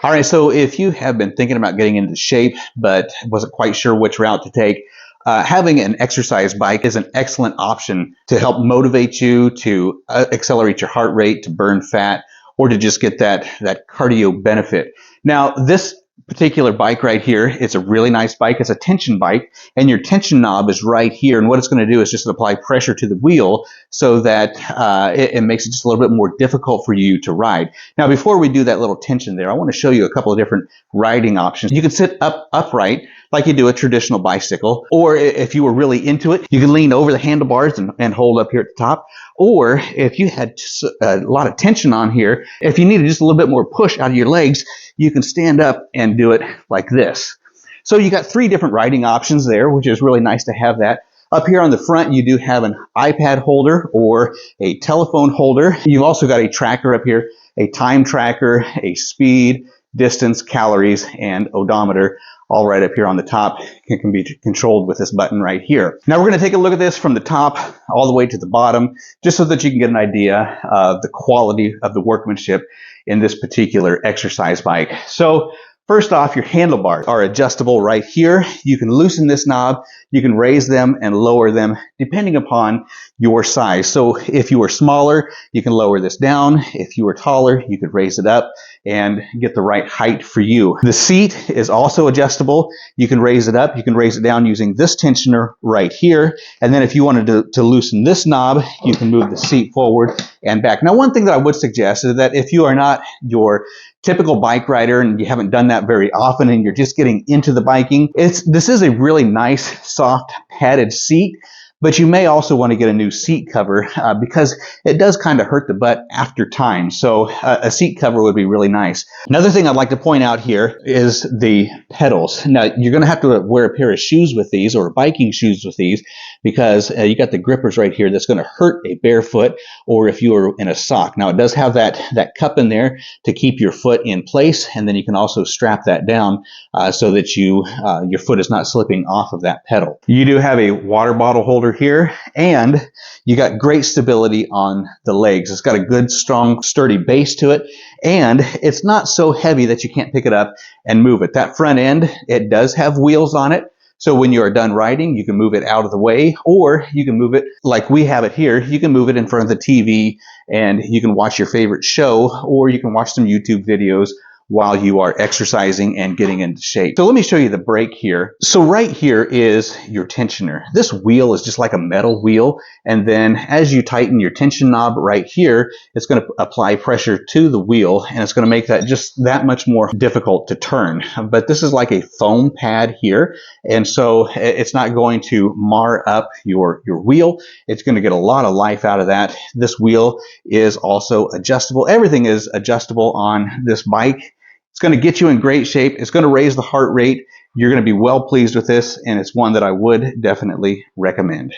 All right, so if you have been thinking about getting into shape but wasn't quite sure which route to take, having an exercise bike is an excellent option to help motivate you, to accelerate your heart rate, to burn fat, or to just get that cardio benefit. Now, this particular bike right here, it's a really nice bike. It's a tension bike, and your tension knob is right here. And what it's going to do is just apply pressure to the wheel so that it makes it just a little bit more difficult for you to ride. Now, before we do that little tension there, I want to show you a couple of different riding options. You can sit upright like you do a traditional bicycle, or if you were really into it, you can lean over the handlebars and hold up here at the top. Or if you had a lot of tension on here, if you needed just a little bit more push out of your legs, you can stand up and do it like this. So you got three different riding options there, which is really nice to have that. Up here on the front, you do have an iPad holder or a telephone holder. You've also got a tracker up here, a time tracker, a speed, distance, calories, and odometer, all right up here on the top. It can be controlled with this button right here. Now we're going to take a look at this from the top all the way to the bottom, just so that you can get an idea of the quality of the workmanship in this particular exercise bike. So first off, your handlebars are adjustable right here. You can loosen this knob, you can raise them and lower them depending upon your size. So if you are smaller, you can lower this down. If you are taller, you could raise it up and get the right height for you. The seat is also adjustable. You can raise it up, you can raise it down using this tensioner right here. And then if you wanted to loosen this knob, you can move the seat forward and back. Now, one thing that I would suggest is that if you are not your typical bike rider and you haven't done that very often and you're just getting into the biking, this is a really nice, soft, padded seat. But you may also want to get a new seat cover because it does kind of hurt the butt after time. So a seat cover would be really nice. Another thing I'd like to point out here is the pedals. Now, you're going to have to wear a pair of shoes with these, or biking shoes with these, because you got the grippers right here that's going to hurt a barefoot or if you are in a sock. Now, it does have that cup in there to keep your foot in place, and then you can also strap that down so that your foot is not slipping off of that pedal. You do have a water bottle holder here, and you got great stability on the legs. It's got a good, strong, sturdy base to it, and it's not so heavy that you can't pick it up and move it. That front end, it does have wheels on it, so when you are done riding, you can move it out of the way, or you can move it like we have it here. You can move it in front of the TV, and you can watch your favorite show, or you can watch some YouTube videos while you are exercising and getting into shape. So let me show you the brake here. So right here is your tensioner. This wheel is just like a metal wheel, and then as you tighten your tension knob right here, it's going to apply pressure to the wheel, and it's going to make that just that much more difficult to turn. But this is like a foam pad here, and so it's not going to mar up your wheel. It's going to get a lot of life out of that. This wheel is also adjustable. Everything is adjustable on this bike. It's going to get you in great shape. It's going to raise the heart rate. You're going to be well pleased with this, and it's one that I would definitely recommend.